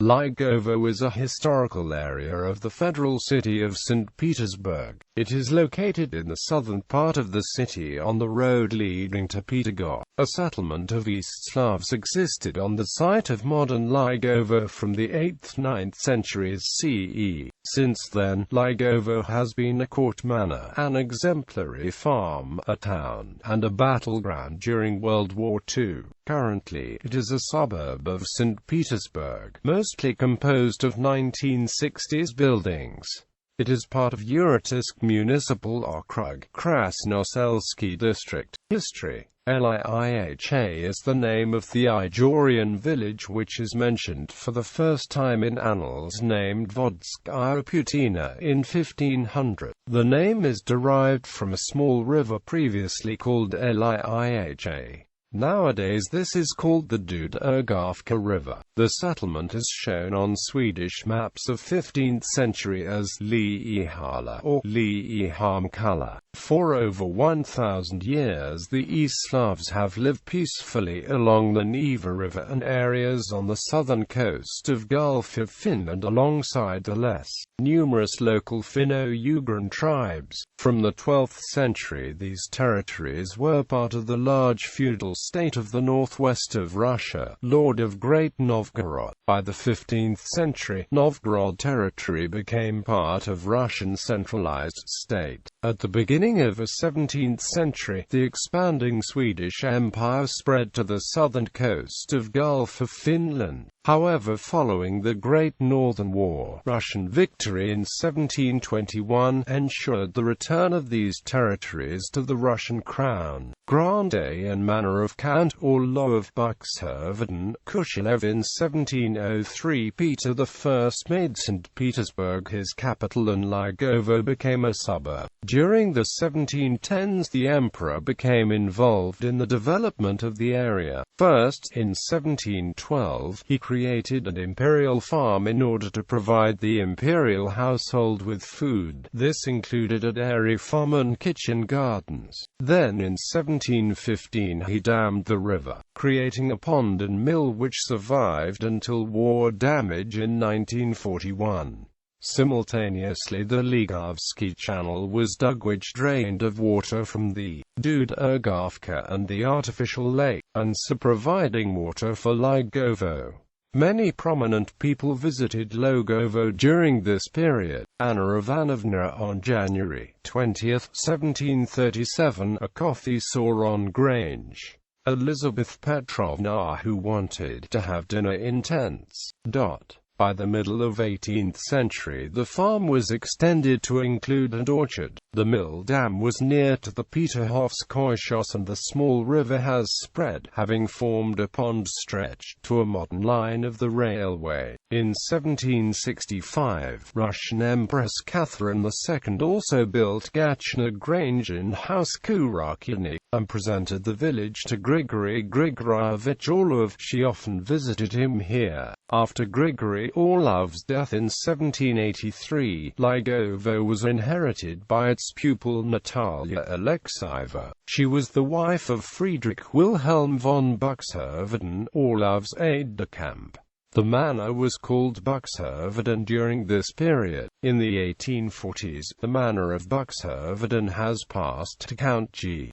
Ligovo is a historical area of the federal city of St. Petersburg. It is located in the southern part of the city on the road leading to Petergof. A settlement of East Slavs existed on the site of modern Ligovo from the 8th–9th centuries CE. Since then, Ligovo has been a court manor, an exemplary farm, a town, and a battleground during World War II. Currently, it is a suburb of St. Petersburg, mostly composed of 1960s buildings. It is part of Uratisk Municipal Okrug, Krasnoselsky District. History. Liha is the name of the Igorian village which is mentioned for the first time in annals named Vodskaya Putina in 1500. The name is derived from a small river previously called Liha. Nowadays this is called the Petergof.A River. The settlement is shown on Swedish maps of 15th century as Liihala or Liihamkala. For over 1,000 years the East Slavs have lived peacefully along the Neva River and areas on the southern coast of Gulf of Finland alongside the less numerous local Finno-Ugrian tribes. From the 12th century these territories were part of the large feudal state of the northwest of Russia, Lord of Great Novgorod. By the 15th century, Novgorod territory became part of Russian centralized state. At the beginning of the 17th century, the expanding Swedish Empire spread to the southern coast of Gulf of Finland. However, following the Great Northern War, Russian victory in 1721 ensured the return of these territories to the Russian crown. Grande and manor of Count Orlov of Buxhovden, Kushilev. In 1703 Peter I made St. Petersburg his capital and Ligovo became a suburb. During the 1710s the emperor became involved in the development of the area. First, in 1712, he created an imperial farm in order to provide the imperial household with food. This included a dairy farm and kitchen gardens. Then in 1715 he dammed the river, creating a pond and mill which survived until war damage in 1941. Simultaneously the Ligovsky Channel was dug which drained of water from the Petergof.A and the artificial lake, and so providing water for Ligovo. Many prominent people visited Ligovo during this period. Anna Ivanovna on January 20, 1737, a coffee saw on Grange. Elizabeth Petrovna, who wanted to have dinner in tents. By the middle of 18th century the farm was extended to include an orchard. The mill dam was near to the Peterhovskoy and the small river has spread, having formed a pond stretched to a modern line of the railway. In 1765, Russian Empress Catherine II also built Gachna Grange in House Kurakini, and presented the village to Grigory Grigorovich Orlov. She often visited him here. After Grigory Orlov's death in 1783, Ligovo was inherited by its pupil Natalia Alexeyeva. She was the wife of Friedrich Wilhelm von Buxhovden, Orlov's aide-de-camp. The manor was called Buxhovden during this period. In the 1840s, the manor of Buxhovden has passed to Count G.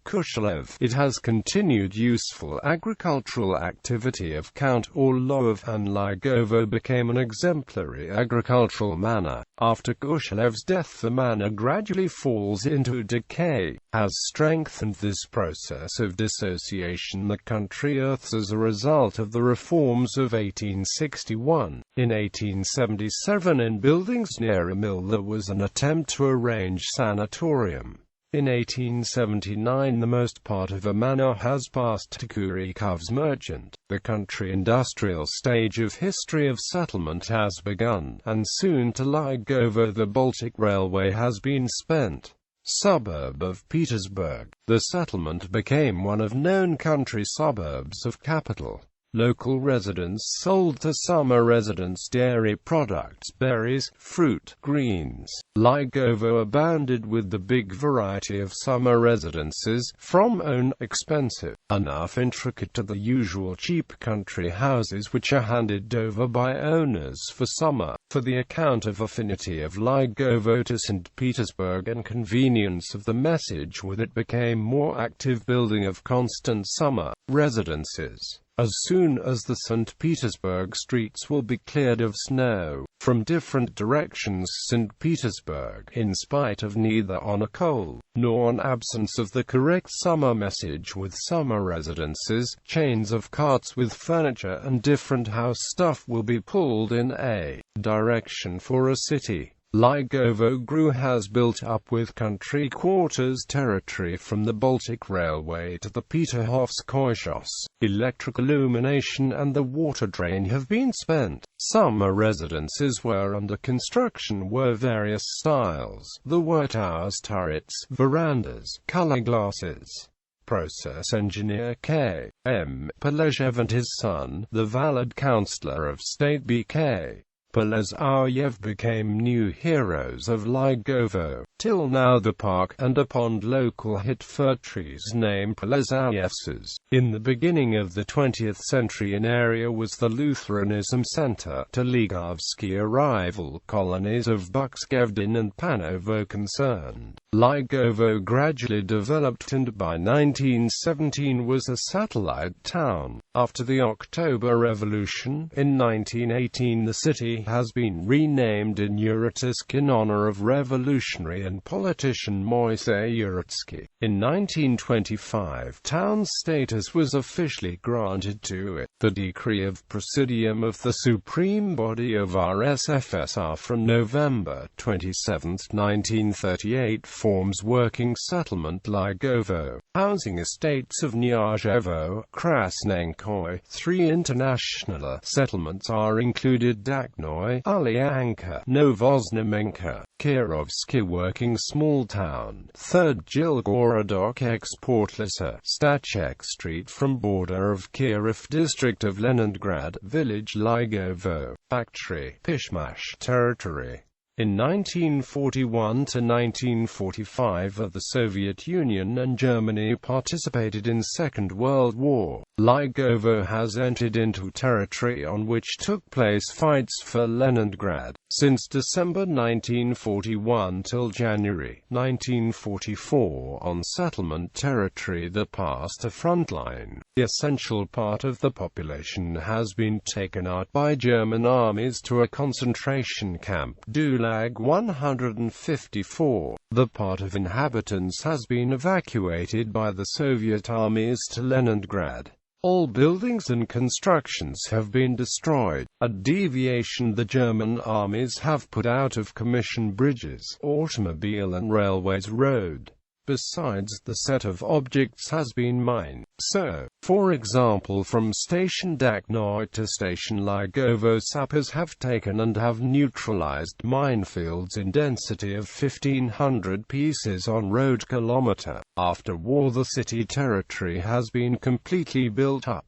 Kushilev. It has continued useful agricultural activity of Count Orlov, and Ligovo became an exemplary agricultural manor. After Kushilev's death the manor gradually falls into decay. Has strengthened this process of dissociation the country earths as a result of the reforms of 1861. In 1877 in buildings near a mill there was an attempt to arrange sanatorium. In 1879 the most part of a manor has passed to Kurikov's merchant. The country industrial stage of history of settlement has begun, and soon to Ligovo the Baltic Railway has been spent. Suburb of Petersburg. The settlement became one of known country suburbs of capital. Local residents sold to summer residents dairy products, berries, fruit, greens. Ligovo abounded with the big variety of summer residences, from expensive enough intricate to the usual cheap country houses which are handed over by owners for summer. For the account of affinity of Ligovo to St. Petersburg and convenience of the message with it became more active building of constant summer residences. As soon as the St. Petersburg streets will be cleared of snow, from different directions St. Petersburg, in spite of neither on a cold, nor an absence of the correct summer message with summer residences, chains of carts with furniture and different house stuff will be pulled in a direction for a city. Ligovo has built up with country quarters territory from the Baltic Railway to the Petergof.A. Electric illumination and the water drain have been spent. Summer residences were under construction were various styles. There were towers, turrets, verandas, color glasses. Process engineer K.M. Peleshev and his son, the valid councillor of state B.K. Pelesaryev, became new heroes of Ligovo. Till now the park and a pond local hit fir trees named Pelesaryevs. In the beginning of the 20th century an area was the Lutheranism center to Ligovsky rival colonies of Buxkevdin and Panovo concerned. Ligovo gradually developed and by 1917 was a satellite town. After the October Revolution, in 1918 the city has been renamed in Yurotisk in honor of revolutionary and politician Moise Yurotsky. In 1925 town status was officially granted to it. The decree of Presidium of the Supreme Body of RSFSR from November 27, 1938 forms working settlement Ligovo. Housing estates of Nyazevo, Krasnenkoy. 3 international settlements are included: Daknoy, Ulyanka, Novoznamenka, Kirovsky working small town, 3rd Jilgorodok Exportlisa, Stachek Street from border of Kirov district of Leningrad, village Ligovo, factory, Pishmash territory. In 1941 to 1945 the Soviet Union and Germany participated in Second World War. Ligovo has entered into territory on which took place fights for Leningrad. Since December 1941 till January 1944 on settlement territory that passed a front line. The essential part of the population has been taken out by German armies to a concentration camp, Gulag 154. The part of inhabitants has been evacuated by the Soviet armies to Leningrad. All buildings and constructions have been destroyed. At deviation the German armies have put out of commission bridges, automobile and railways road. Besides, the set of objects has been mined. So, for example, from station Daknoy to station Ligovo sappers have taken and have neutralized minefields in density of 1500 pieces on road kilometer. After war the city territory has been completely built up.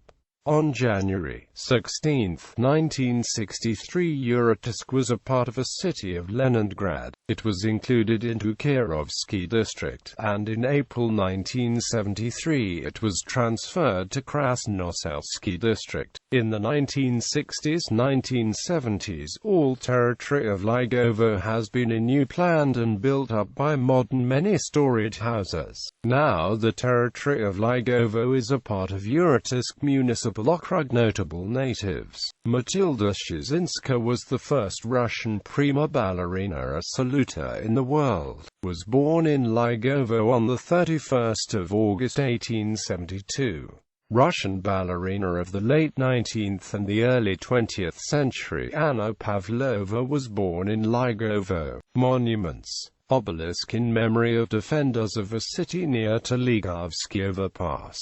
On January 16, 1963 Yurotisk was a part of a city of Leningrad. It was included into Kirovsky district, and in April 1973 it was transferred to Krasnoselsky district. In the 1960s-1970s all territory of Ligovo has been anew planned and built up by modern many-storied houses. Now the territory of Ligovo is a part of Yurotisk municipal okrug. Notable natives. Matilda Shczyzinska was the first Russian prima ballerina assoluta in the world. Was born in Ligovo on the 31st of August 1872. Russian ballerina of the late 19th and the early 20th century. Anna Pavlova was born in Ligovo. Monuments. Obelisk in memory of defenders of a city near to Ligovsky overpass.